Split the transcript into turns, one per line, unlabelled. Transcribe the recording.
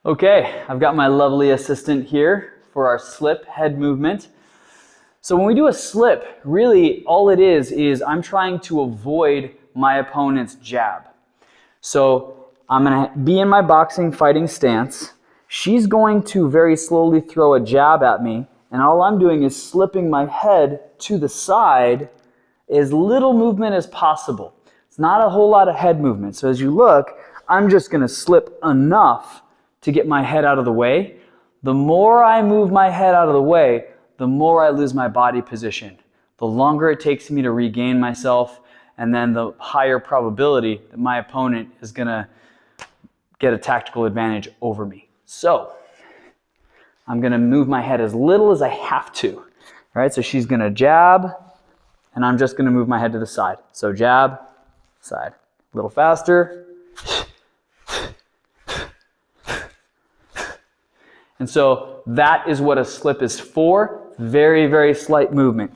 Okay, I've got my lovely assistant here for our slip head movement. So when we do a slip, really all it is I'm trying to avoid my opponent's jab. So I'm going to be in my boxing fighting stance. She's going to very slowly throw a jab at me, and all I'm doing is slipping my head to the side, as little movement as possible. It's not a whole lot of head movement. So as you look, I'm just going to slip enough to get my head out of the way. The more I move my head out of the way, the more I lose my body position. The longer it takes me to regain myself, and then the higher probability that my opponent is going to get a tactical advantage over me. So I'm going to move my head as little as I have to. All right, so she's going to jab, and I'm just going to move my head to the side. So jab, side. A little faster. And so that is what a slip is for. Very, very slight movement.